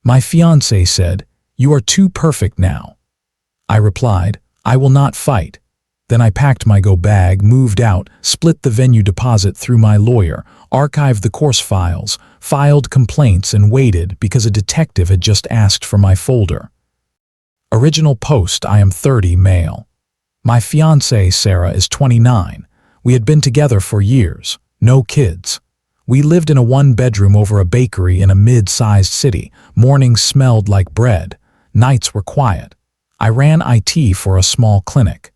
My fiancé said, "You are too perfect now." I replied, "I will not fight." Then I packed my go bag, moved out, split the venue deposit through my lawyer, archived the course files, filed complaints, and waited because a detective had just asked for my folder. Original post: I am 30, male. My fiancée, Sarah, is 29. We had been together for years. No kids. We lived in a one-bedroom over a bakery in a mid-sized city. Mornings smelled like bread. Nights were quiet. I ran IT for a small clinic.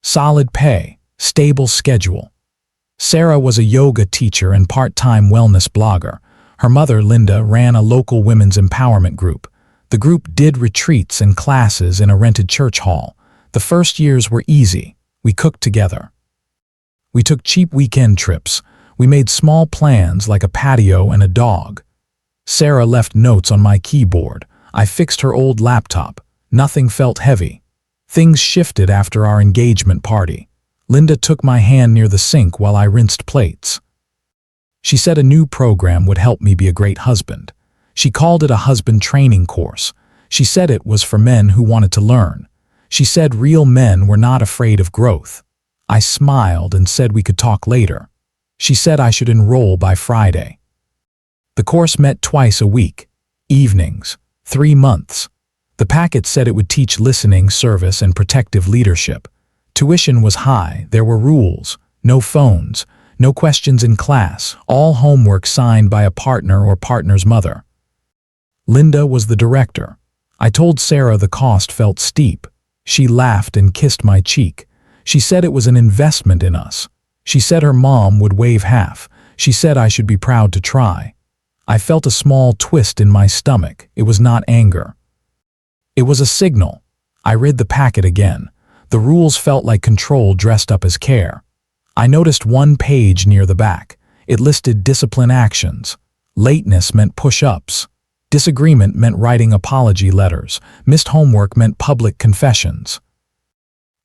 Solid pay, stable schedule. Sarah was a yoga teacher and part-time wellness blogger. Her mother, Linda, ran a local women's empowerment group. The group did retreats and classes in a rented church hall. The first years were easy. We cooked together. We took cheap weekend trips. We made small plans like a patio and a dog. Sarah left notes on my keyboard. I fixed her old laptop. Nothing felt heavy. Things shifted after our engagement party. Linda took my hand near the sink while I rinsed plates. She said a new program would help me be a great husband. She called it a husband training course. She said it was for men who wanted to learn. She said real men were not afraid of growth. I smiled and said we could talk later. She said I should enroll by Friday. The course met twice a week, evenings, 3 months. The packet said it would teach listening, service, and protective leadership. Tuition was high. There were rules, no phones, no questions in class, all homework signed by a partner or partner's mother. Linda was the director. I told Sarah the cost felt steep. She laughed and kissed my cheek. She said it was an investment in us. She said her mom would waive half. She said I should be proud to try. I felt a small twist in my stomach. It was not anger. It was a signal. I read the packet again. The rules felt like control dressed up as care. I noticed one page near the back. It listed discipline actions. Lateness meant push-ups. Disagreement meant writing apology letters. Missed homework meant public confessions.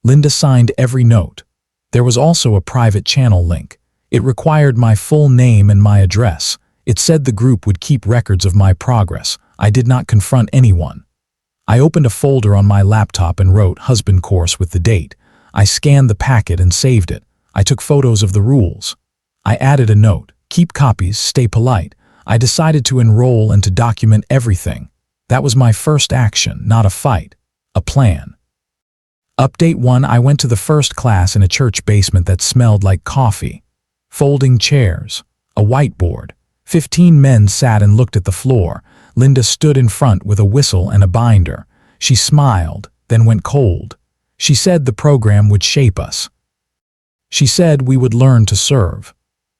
Linda signed every note. There was also a private channel link. It required my full name and my address. It said the group would keep records of my progress. I did not confront anyone. I opened a folder on my laptop and wrote husband course with the date. I scanned the packet and saved it. I took photos of the rules. I added a note, keep copies, stay polite. I decided to enroll and to document everything. That was my first action, not a fight, a plan. Update 1: I went to the first class in a church basement that smelled like coffee. Folding chairs, a whiteboard. 15 men sat and looked at the floor. Linda stood in front with a whistle and a binder. She smiled, then went cold. She said the program would shape us. She said we would learn to serve.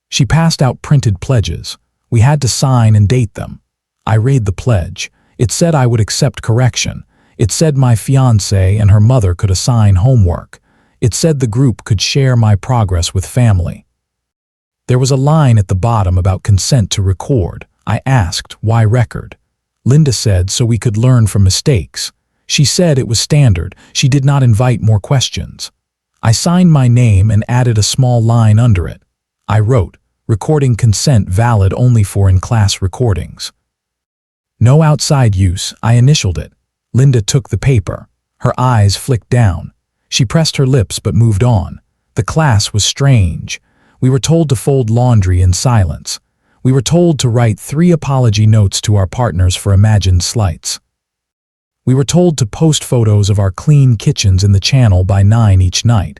She passed out printed pledges. We had to sign and date them. I read the pledge. It said I would accept correction. It said my fiancée and her mother could assign homework. It said the group could share my progress with family. There was a line at the bottom about consent to record. I asked, why record? Linda said so we could learn from mistakes. She said it was standard. She did not invite more questions. I signed my name and added a small line under it. I wrote, recording consent valid only for in-class recordings. No outside use. I initialed it. Linda took the paper. Her eyes flicked down. She pressed her lips but moved on. The class was strange. We were told to fold laundry in silence. We were told to write 3 apology notes to our partners for imagined slights. We were told to post photos of our clean kitchens in the channel by 9 each night.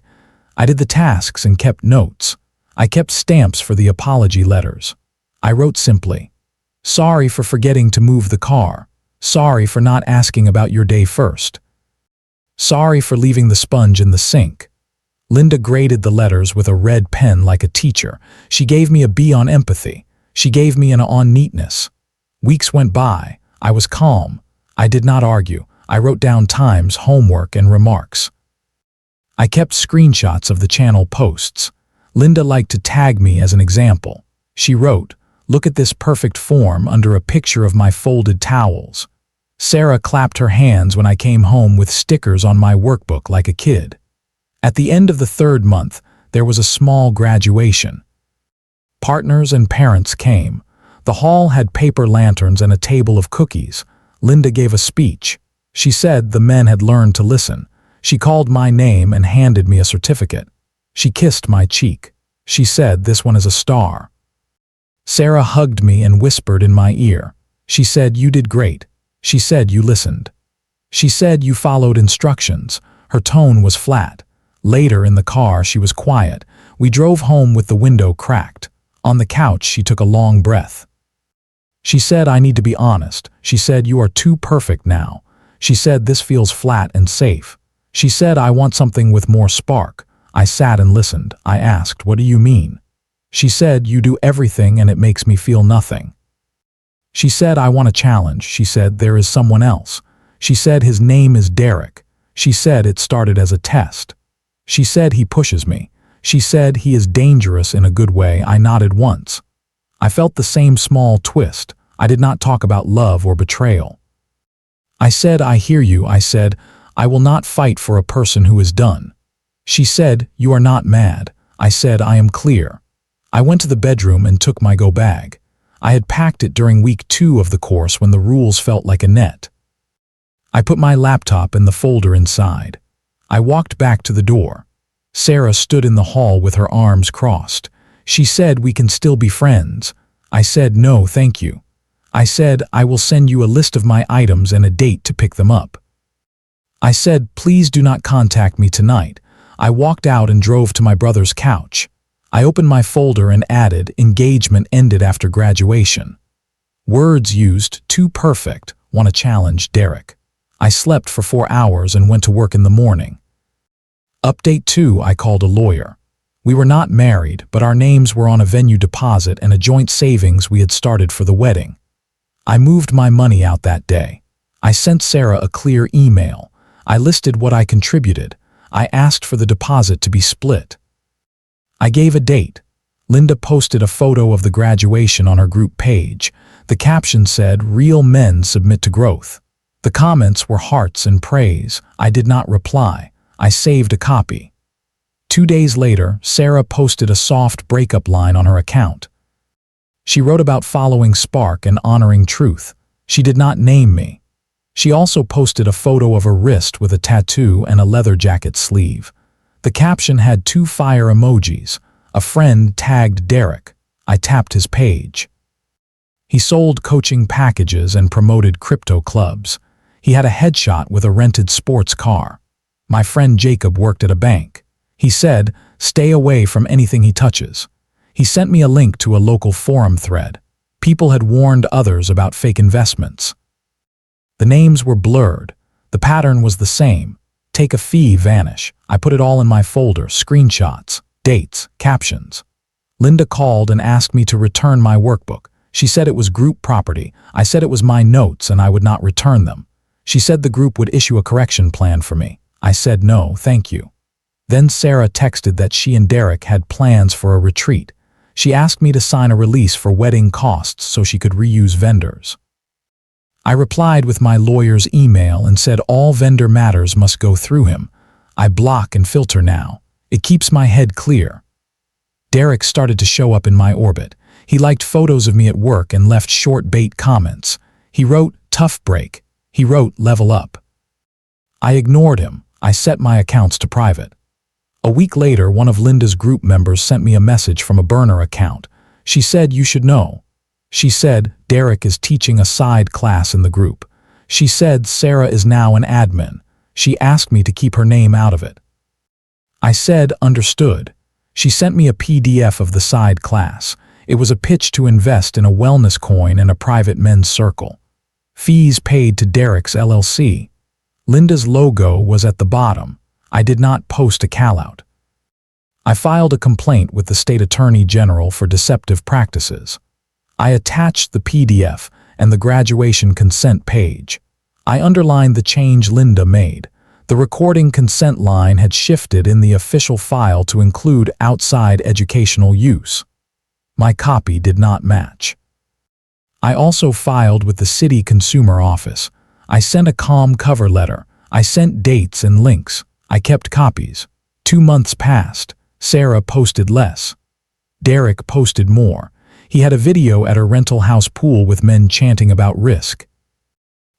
I did the tasks and kept notes. I kept stamps for the apology letters. I wrote simply, sorry for forgetting to move the car. Sorry for not asking about your day first. Sorry for leaving the sponge in the sink. Linda graded the letters with a red pen like a teacher. She gave me a B on empathy. She gave me an A on neatness. Weeks went by. I was calm. I did not argue. I wrote down times, homework, and remarks. I kept screenshots of the channel posts. Linda liked to tag me as an example. She wrote, look at this perfect form under a picture of my folded towels. Sarah clapped her hands when I came home with stickers on my workbook like a kid. At the end of the 3rd month, there was a small graduation. Partners and parents came. The hall had paper lanterns and a table of cookies. Linda gave a speech. She said the men had learned to listen. She called my name and handed me a certificate. She kissed my cheek. She said, "This one is a star." Sarah hugged me and whispered in my ear. She said, "You did great." She said, "You listened." She said, "You followed instructions." Her tone was flat. Later in the car, she was quiet. We drove home with the window cracked. On the couch, she took a long breath. She said, "I need to be honest." She said, "You are too perfect now." She said, "This feels flat and safe." She said, "I want something with more spark." I sat and listened. I asked, "What do you mean?" She said, "You do everything and it makes me feel nothing." She said, "I want a challenge." She said, "There is someone else." She said, "His name is Derek." She said, "It started as a test." She said, "He pushes me." She said, "He is dangerous in a good way." I nodded once. I felt the same small twist. I did not talk about love or betrayal. I said, "I hear you." I said, "I will not fight for a person who is done." She said, "You are not mad." I said, "I am clear." I went to the bedroom and took my go bag. I had packed it during week 2 of the course when the rules felt like a net. I put my laptop in the folder inside. I walked back to the door. Sarah stood in the hall with her arms crossed. She said, "We can still be friends." I said, "No, thank you." I said, "I will send you a list of my items and a date to pick them up." I said, "Please do not contact me tonight." I walked out and drove to my brother's couch. I opened my folder and added, "Engagement ended after graduation." Words used, "Too perfect, want to challenge Derek." I slept for 4 hours and went to work in the morning. Update 2, I called a lawyer. We were not married, but our names were on a venue deposit and a joint savings we had started for the wedding. I moved my money out that day. I sent Sarah a clear email. I listed what I contributed. I asked for the deposit to be split. I gave a date. Linda posted a photo of the graduation on her group page. The caption said, "Real men submit to growth." The comments were hearts and praise. I did not reply. I saved a copy. 2 days later, Sarah posted a soft breakup line on her account. She wrote about following spark and honoring truth. She did not name me. She also posted a photo of her wrist with a tattoo and a leather jacket sleeve. The caption had 2 fire emojis. A friend tagged Derek. I tapped his page. He sold coaching packages and promoted crypto clubs. He had a headshot with a rented sports car. My friend Jacob worked at a bank. He said, "Stay away from anything he touches." He sent me a link to a local forum thread. People had warned others about fake investments. The names were blurred. The pattern was the same. Take a fee, vanish. I put it all in my folder, screenshots, dates, captions. Linda called and asked me to return my workbook. She said it was group property. I said it was my notes and I would not return them. She said the group would issue a correction plan for me. I said no, thank you. Then Sarah texted that she and Derek had plans for a retreat. She asked me to sign a release for wedding costs so she could reuse vendors. I replied with my lawyer's email and said all vendor matters must go through him. I block and filter now. It keeps my head clear. Derek started to show up in my orbit. He liked photos of me at work and left short bait comments. He wrote, "Tough break." He wrote, "Level up." I ignored him. I set my accounts to private. A week later, one of Linda's group members sent me a message from a burner account. She said, "You should know." She said, "Derek is teaching a side class in the group." She said, "Sarah is now an admin." She asked me to keep her name out of it. I said, "Understood." She sent me a PDF of the side class. It was a pitch to invest in a wellness coin and a private men's circle. Fees paid to Derek's LLC. Linda's logo was at the bottom. I did not post a callout. I filed a complaint with the State Attorney General for deceptive practices. I attached the PDF and the graduation consent page. I underlined the change Linda made. The recording consent line had shifted in the official file to include outside educational use. My copy did not match. I also filed with the City Consumer Office. I sent a calm cover letter. I sent dates and links. I kept copies. 2 months passed. Sarah posted less. Derek posted more. He had a video at her rental house pool with men chanting about risk.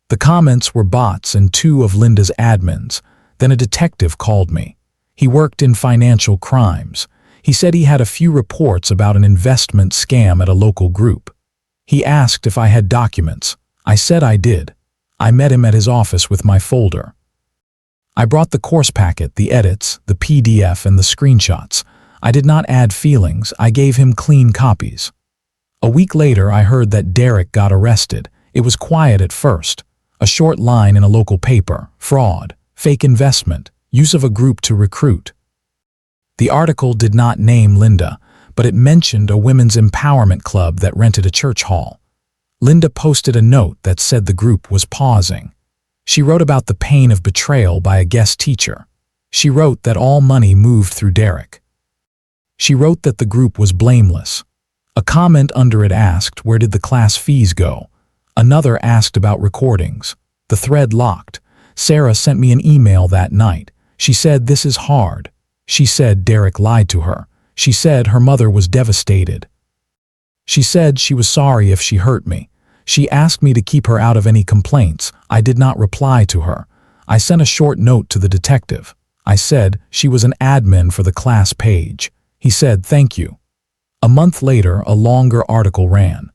The comments were bots and two of Linda's admins. Then a detective called me. He worked in financial crimes. He said he had a few reports about an investment scam at a local group. He asked if I had documents. I said I did. I met him at his office with my folder. I brought the course packet, the edits, the PDF, and the screenshots. I did not add feelings. I gave him clean copies. A week later, I heard that Derek got arrested. It was quiet at first. A short line in a local paper: fraud, fake investment, use of a group to recruit. The article did not name Linda, but it mentioned a women's empowerment club that rented a church hall. Linda posted a note that said the group was pausing. She wrote about the pain of betrayal by a guest teacher. She wrote that all money moved through Derek. She wrote that the group was blameless. A comment under it asked, where did the class fees go? Another asked about recordings. The thread locked. Sarah sent me an email that night. She said, "This is hard." She said Derek lied to her. She said her mother was devastated. She said she was sorry if she hurt me. She asked me to keep her out of any complaints. I did not reply to her. I sent a short note to the detective. I said she was an admin for the class page. He said, "Thank you." A month later, a longer article ran.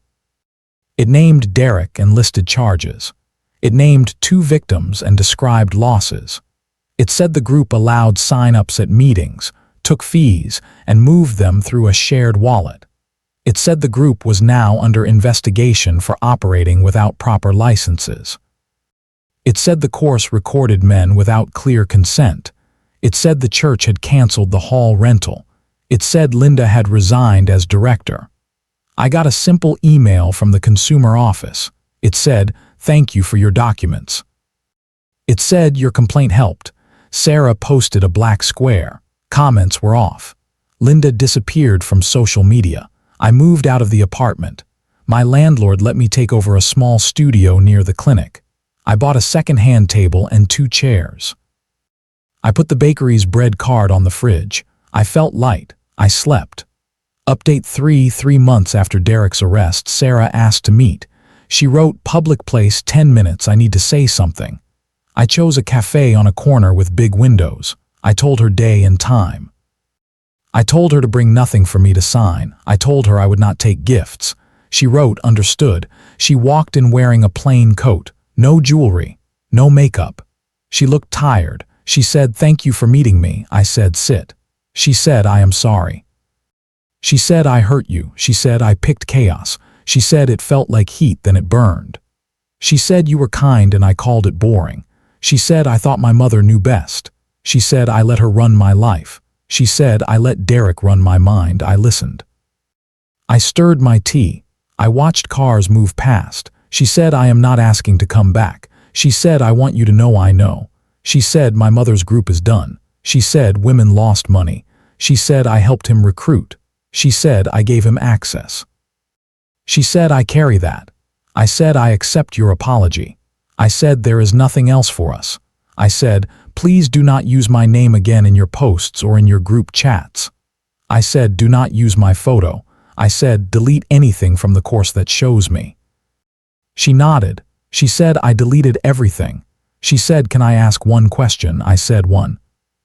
It named Derek and listed charges. It named 2 victims and described losses. It said the group allowed sign-ups at meetings, took fees, and moved them through a shared wallet. It said the group was now under investigation for operating without proper licenses. It said the course recorded men without clear consent. It said the church had canceled the hall rental. It said Linda had resigned as director. I got a simple email from the consumer office. It said, "Thank you for your documents." It said your complaint helped. Sarah posted a black square. Comments were off. Linda disappeared from social media. I moved out of the apartment. My landlord let me take over a small studio near the clinic. I bought a second-hand table and 2 chairs. I put the bakery's bread card on the fridge. I felt light. I slept. Update 3 months after Derek's arrest, Sarah asked to meet. She wrote, "Public place, 10 minutes, I need to say something." I chose a cafe on a corner with big windows. I told her day and time. I told her to bring nothing for me to sign. I told her I would not take gifts. She wrote, "Understood." She walked in wearing a plain coat, no jewelry, no makeup. She looked tired. She said, "Thank you for meeting me." I said, "Sit." She said, "I am sorry." She said, "I hurt you." She said, "I picked chaos." She said, "It felt like heat, then it burned." She said, "You were kind and I called it boring." She said, "I thought my mother knew best." She said, "I let her run my life." She said, "I let Derek run my mind." I listened. I stirred my tea. I watched cars move past. She said, "I am not asking to come back." She said, "I want you to know I know." She said, "My mother's group is done." She said, "Women lost money." She said, "I helped him recruit." She said, "I gave him access." She said, "I carry that." I said, "I accept your apology." I said, "There is nothing else for us." I said, "Please do not use my name again in your posts or in your group chats." I said, "Do not use my photo." I said, "Delete anything from the course that shows me." She nodded. She said, "I deleted everything." She said, "Can I ask one question?" I said, "One."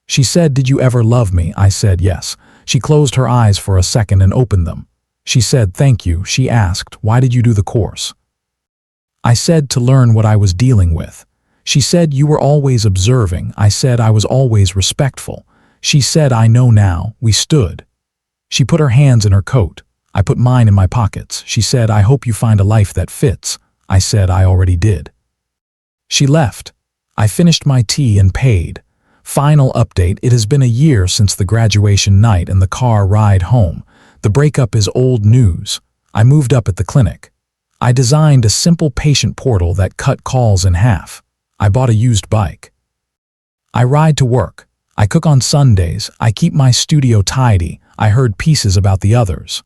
She said, "Did you ever love me?" I said, "Yes." She closed her eyes for a second and opened them. She said, "Thank you." She asked, "Why did you do the course?" I said, "To learn what I was dealing with." She said, "You were always observing." I said, "I was always respectful." She said, "I know now." We stood. She put her hands in her coat. I put mine in my pockets. She said, "I hope you find a life that fits." I said, "I already did." She left. I finished my tea and paid. Final update: it has been a year since the graduation night and the car ride home. The breakup is old news. I moved up at the clinic. I designed a simple patient portal that cut calls in half. I bought a used bike. I ride to work. I cook on Sundays. I keep my studio tidy. I heard pieces about the others.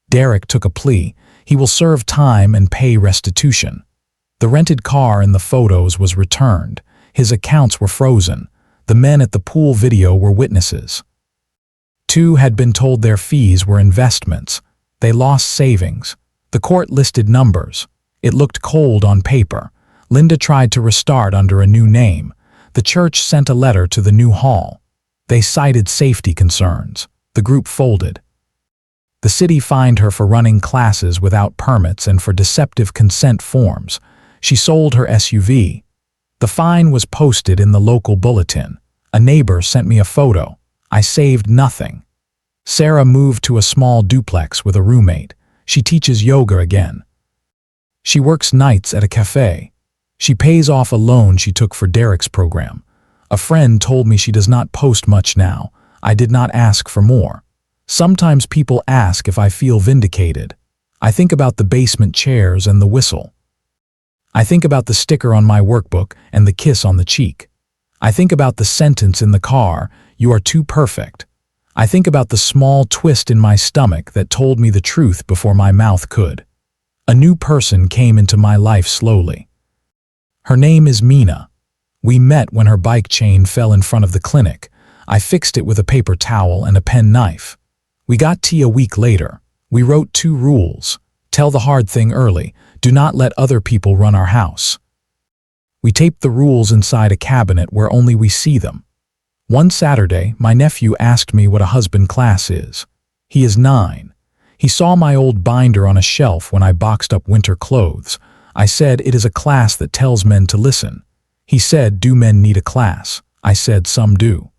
Derek took a plea. He will serve time and pay restitution. The rented car in the photos was returned. His accounts were frozen. The men at the pool video were witnesses. 2 had been told their fees were investments. They lost savings. The court listed numbers. It looked cold on paper. Linda tried to restart under a new name. The church sent a letter to the new hall. They cited safety concerns. The group folded. The city fined her for running classes without permits and for deceptive consent forms. She sold her SUV. The fine was posted in the local bulletin. A neighbor sent me a photo. I saved nothing. Sarah moved to a small duplex with a roommate. She teaches yoga again. She works nights at a cafe. She pays off a loan she took for Derek's program. A friend told me she does not post much now. I did not ask for more. Sometimes people ask if I feel vindicated. I think about the basement chairs and the whistle. I think about the sticker on my workbook and the kiss on the cheek. I think about the sentence in the car, "You are too perfect." I think about the small twist in my stomach that told me the truth before my mouth could. A new person came into my life slowly. Her name is Mina. We met when her bike chain fell in front of the clinic. I fixed it with a paper towel and a pen knife. We got tea a week later. We wrote 2 rules. Tell the hard thing early. Do not let other people run our house. We taped the rules inside a cabinet where only we see them. One Saturday, my nephew asked me what a husband class is. He is 9. He saw my old binder on a shelf when I boxed up winter clothes. I said, "It is a class that tells men to listen." He said, "Do men need a class?" I said, "Some do."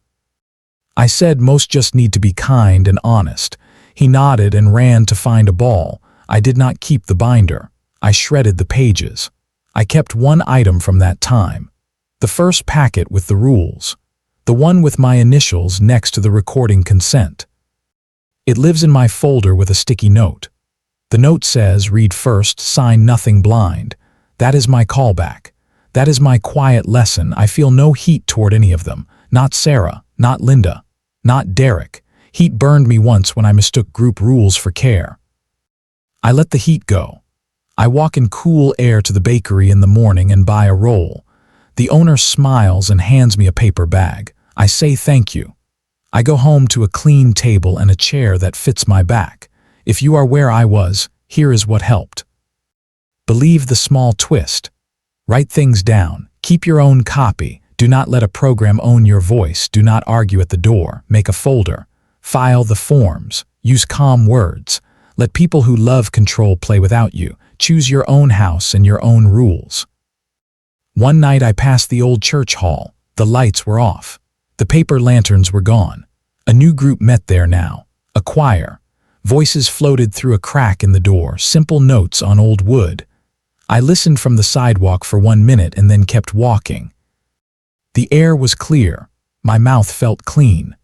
I said, "Most just need to be kind and honest." He nodded and ran to find a ball. I did not keep the binder. I shredded the pages. I kept one item from that time. The first packet with the rules. The one with my initials next to the recording consent. It lives in my folder with a sticky note. The note says, "Read first, sign nothing blind." That is my callback. That is my quiet lesson. I feel no heat toward any of them. Not Sarah, not Linda, not Derek. Heat burned me once when I mistook group rules for care. I let the heat go. I walk in cool air to the bakery in the morning and buy a roll. The owner smiles and hands me a paper bag. I say thank you. I go home to a clean table and a chair that fits my back. If you are where I was, here is what helped. Believe the small twist. Write things down. Keep your own copy. Do not let a program own your voice. Do not argue at the door. Make a folder. File the forms. Use calm words. Let people who love control play without you. Choose your own house and your own rules. One night I passed the old church hall. The lights were off. The paper lanterns were gone. A new group met there now. A choir. Voices floated through a crack in the door, simple notes on old wood. I listened from the sidewalk for 1 minute and then kept walking. The air was clear. My mouth felt clean.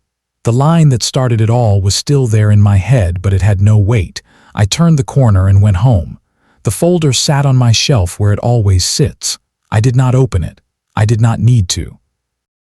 The line that started it all was still there in my head, but it had no weight. I turned the corner and went home. The folder sat on my shelf where it always sits. I did not open it. I did not need to.